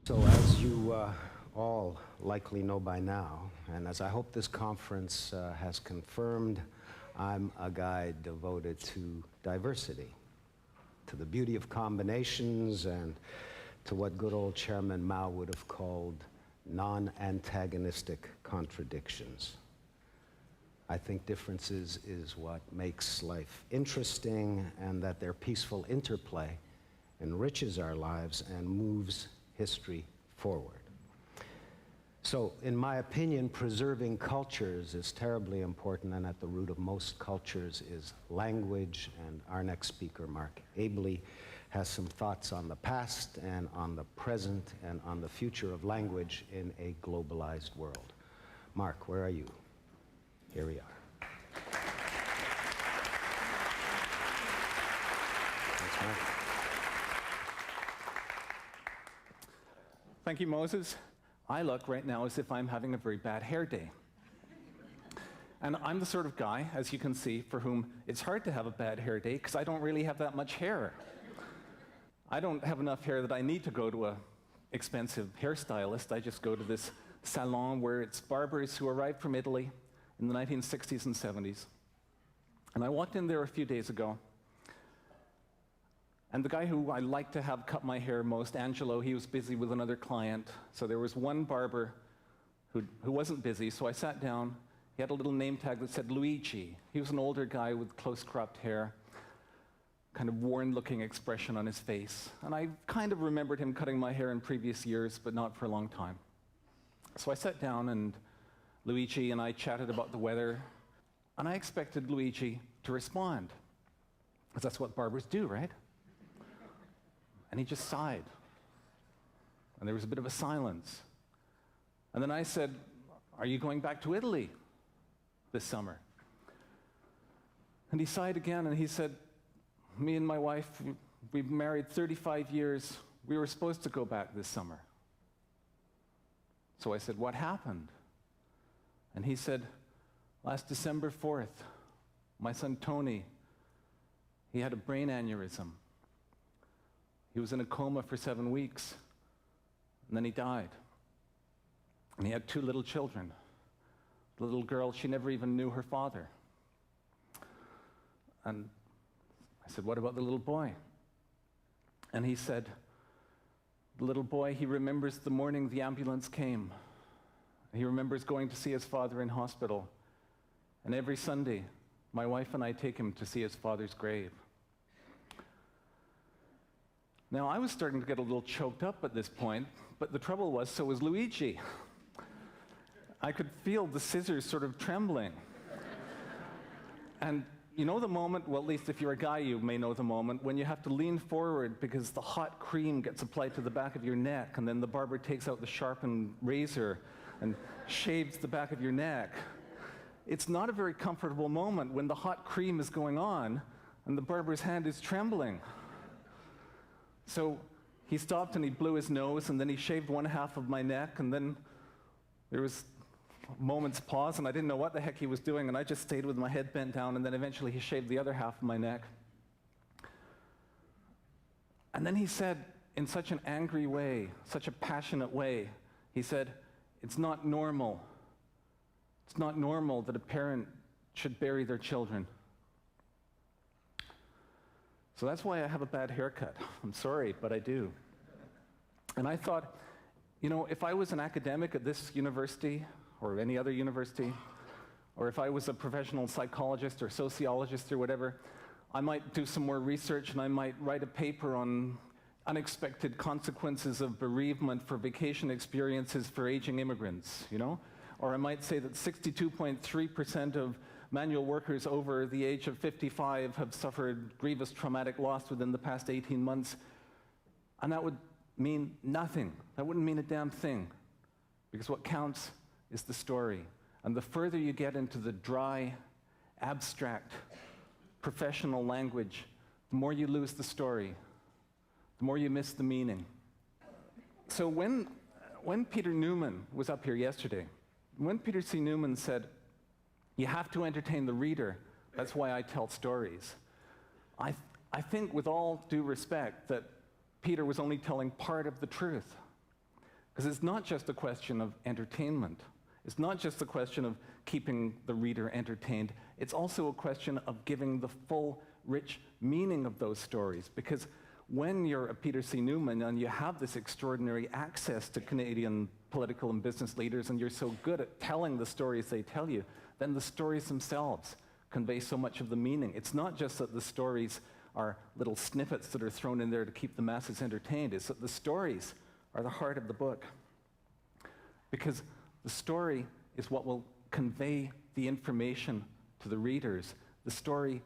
So as you all likely know by now, and as I hope this conference has confirmed, I'm a guy devoted to diversity, to the beauty of combinations, and to what good old Chairman Mao would have called non-antagonistic contradictions. I think differences is what makes life interesting, and that their peaceful interplay enriches our lives and moves history forward. So, in my opinion, preserving cultures is terribly important, and at the root of most cultures is language, and our next speaker, Mark Abley, has some thoughts on the past and on the present and on the future of language in a globalized world. Mark, where are you? Here we are. Thanks, Mark. Thank you, Moses. I look right now as if I'm having a very bad hair day. And I'm the sort of guy, as you can see, for whom it's hard to have a bad hair day because I don't really have that much hair. I don't have enough hair that I need to go to an expensive hairstylist. I just go to this salon where it's barbers who arrived from Italy in the 1960s and 70s. And I walked in there a few days ago, and the guy who I like to have cut my hair most, Angelo, he was busy with another client. So there was one barber who wasn't busy, so I sat down. He had a little name tag that said Luigi. He was an older guy with close cropped hair, kind of worn-looking expression on his face. And I kind of remembered him cutting my hair in previous years, but not for a long time. So I sat down, and Luigi and I chatted about the weather, and I expected Luigi to respond, because that's what barbers do, right? And he just sighed. And there was a bit of a silence. And then I said, "Are you going back to Italy this summer?" And he sighed again, and he said, "Me and my wife, we've been married 35 years. We were supposed to go back this summer." So I said, "What happened?" And he said, "Last December 4th, my son Tony, he had a brain aneurysm. He was in a coma for 7 weeks, and then he died. And he had 2 little children. The little girl, she never even knew her father." And I said, "What about the little boy?" And he said, "The little boy, he remembers the morning the ambulance came. He remembers going to see his father in hospital. And every Sunday, my wife and I take him to see his father's grave." Now, I was starting to get a little choked up at this point, but the trouble was, so was Luigi. I could feel the scissors sort of trembling. And you know the moment, well, at least if you're a guy, you may know the moment, when you have to lean forward because the hot cream gets applied to the back of your neck, and then the barber takes out the sharpened razor and shaves the back of your neck. It's not a very comfortable moment when the hot cream is going on and the barber's hand is trembling. So he stopped and he blew his nose, and then he shaved one half of my neck, and then there was a moment's pause, and I didn't know what the heck he was doing, and I just stayed with my head bent down, and then eventually he shaved the other half of my neck. And then he said, in such an angry way, such a passionate way, he said, "It's not normal. It's not normal that a parent should bury their children." So that's why I have a bad haircut. I'm sorry, but I do. And I thought, you know, if I was an academic at this university or any other university, or if I was a professional psychologist or sociologist or whatever, I might do some more research, and I might write a paper on unexpected consequences of bereavement for vacation experiences for aging immigrants, you know? Or I might say that 62.3% of manual workers over the age of 55 have suffered grievous traumatic loss within the past 18 months. And that would mean nothing. That wouldn't mean a damn thing. Because what counts is the story. And the further you get into the dry, abstract, professional language, the more you lose the story, the more you miss the meaning. So when Peter Newman was up here yesterday, when Peter C. Newman said, "You have to entertain the reader, that's why I tell stories," I think, with all due respect, that Peter was only telling part of the truth. Because it's not just a question of entertainment. It's not just a question of keeping the reader entertained. It's also a question of giving the full, rich meaning of those stories. Because when you're a Peter C. Newman and you have this extraordinary access to Canadian political and business leaders, and you're so good at telling the stories they tell you, then the stories themselves convey so much of the meaning. It's not just that the stories are little snippets that are thrown in there to keep the masses entertained. It's that the stories are the heart of the book. Because the story is what will convey the information to the readers. The story,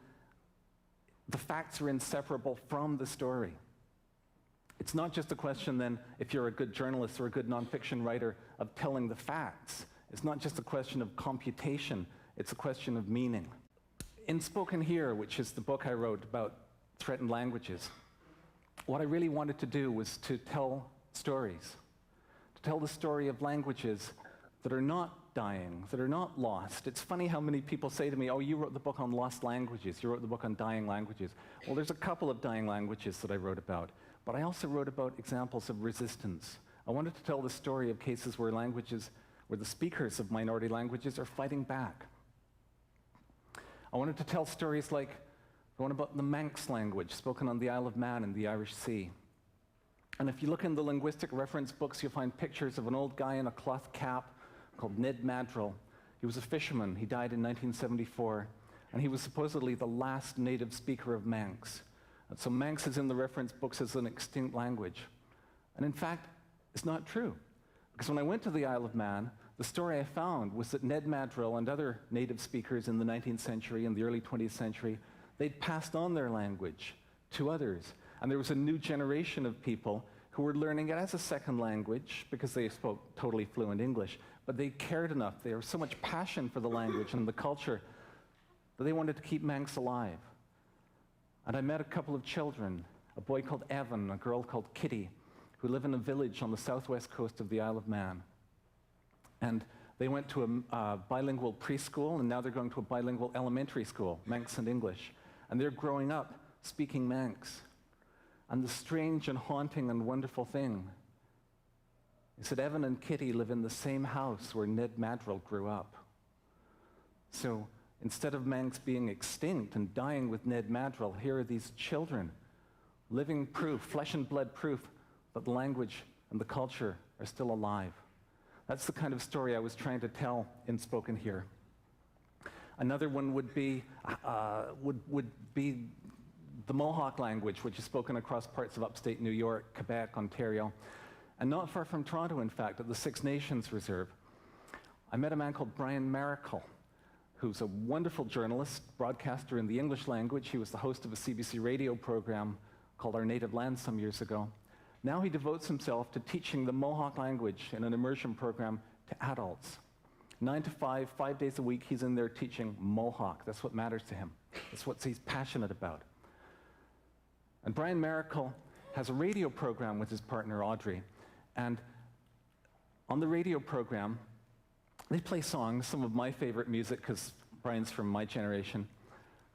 the facts are inseparable from the story. It's not just a question then, if you're a good journalist or a good nonfiction writer, of telling the facts. It's not just a question of computation, it's a question of meaning. In Spoken Here, which is the book I wrote about threatened languages, what I really wanted to do was to tell stories, to tell the story of languages that are not dying, that are not lost. It's funny how many people say to me, oh, you wrote the book on lost languages, you wrote the book on dying languages. Well, there's a couple of dying languages that I wrote about, but I also wrote about examples of resistance. I wanted to tell the story of cases where the speakers of minority languages are fighting back. I wanted to tell stories like the one about the Manx language, spoken on the Isle of Man in the Irish Sea. And if you look in the linguistic reference books, you'll find pictures of an old guy in a cloth cap called Ned Madrill. He was a fisherman. He died in 1974, and he was supposedly the last native speaker of Manx. And so Manx is in the reference books as an extinct language. And in fact, it's not true. Because when I went to the Isle of Man, the story I found was that Ned Madrill and other native speakers in the 19th century and the early 20th century, they'd passed on their language to others. And there was a new generation of people who were learning it as a second language because they spoke totally fluent English, but they cared enough, there was so much passion for the language and the culture that they wanted to keep Manx alive. And I met a couple of children, a boy called Evan, a girl called Kitty, who live in a village on the southwest coast of the Isle of Man. And they went to a bilingual preschool, and now they're going to a bilingual elementary school, Manx and English. And they're growing up speaking Manx. And the strange and haunting and wonderful thing is that Evan and Kitty live in the same house where Ned Madrill grew up. So instead of Manx being extinct and dying with Ned Madrill, here are these children, living proof, flesh and blood proof, that the language and the culture are still alive. That's the kind of story I was trying to tell in Spoken Here. Another one would be the Mohawk language, which is spoken across parts of upstate New York, Quebec, Ontario, and not far from Toronto, in fact, at the Six Nations Reserve. I met a man called Brian Maracle, who's a wonderful journalist, broadcaster in the English language. He was the host of a CBC radio program called Our Native Land some years ago. Now he devotes himself to teaching the Mohawk language in an immersion program to adults. 9 to 5, 5 days a week, he's in there teaching Mohawk. That's what matters to him. That's what he's passionate about. And Brian Maracle has a radio program with his partner, Audrey. And on the radio program, they play songs, some of my favorite music, because Brian's from my generation.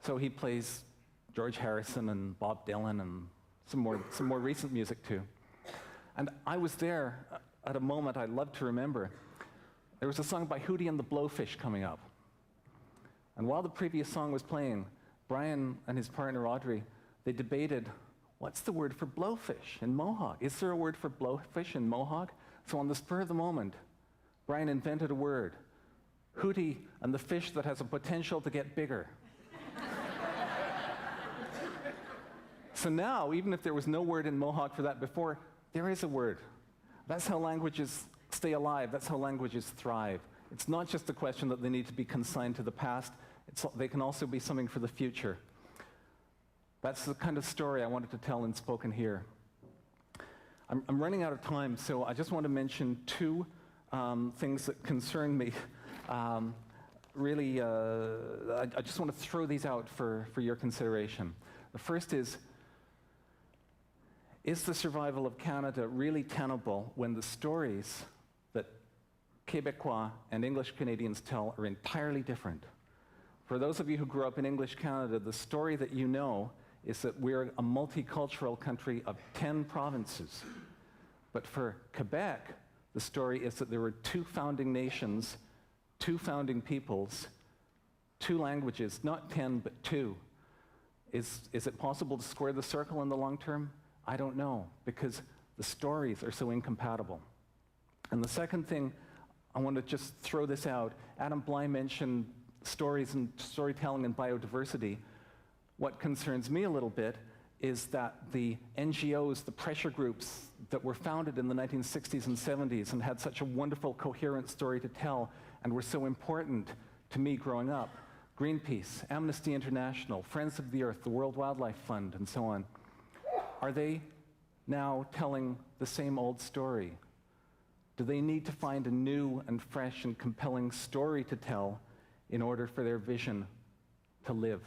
So he plays George Harrison and Bob Dylan and some more recent music too. And I was there at a moment I'd love to remember. There was a song by Hootie and the Blowfish coming up. And while the previous song was playing, Brian and his partner Audrey, they debated, what's the word for blowfish in Mohawk? Is there a word for blowfish in Mohawk? So on the spur of the moment, Brian invented a word, Hootie and the fish that has a potential to get bigger. So now, even if there was no word in Mohawk for that before, there is a word. That's how languages stay alive. That's how languages thrive. It's not just a question that they need to be consigned to the past. They can also be something for the future. That's the kind of story I wanted to tell in Spoken Here. I'm running out of time, so I just want to mention two things that concern me. I just want to throw these out for your consideration. The first is the survival of Canada really tenable when the stories that Quebecois and English Canadians tell are entirely different? For those of you who grew up in English Canada, the story that you know is that we're a multicultural country of 10 provinces. But for Quebec, The story is that there were 2 founding nations, 2 founding peoples, 2 languages, not 10, but 2. Is it possible to square the circle in the long term? I don't know, because the stories are so incompatible. And the second thing, I want to just throw this out. Adam Bly mentioned stories and storytelling and biodiversity. What concerns me a little bit is that the NGOs, the pressure groups that were founded in the 1960s and 70s and had such a wonderful, coherent story to tell and were so important to me growing up, Greenpeace, Amnesty International, Friends of the Earth, the World Wildlife Fund, and so on, are they now telling the same old story? Do they need to find a new and fresh and compelling story to tell in order for their vision to live?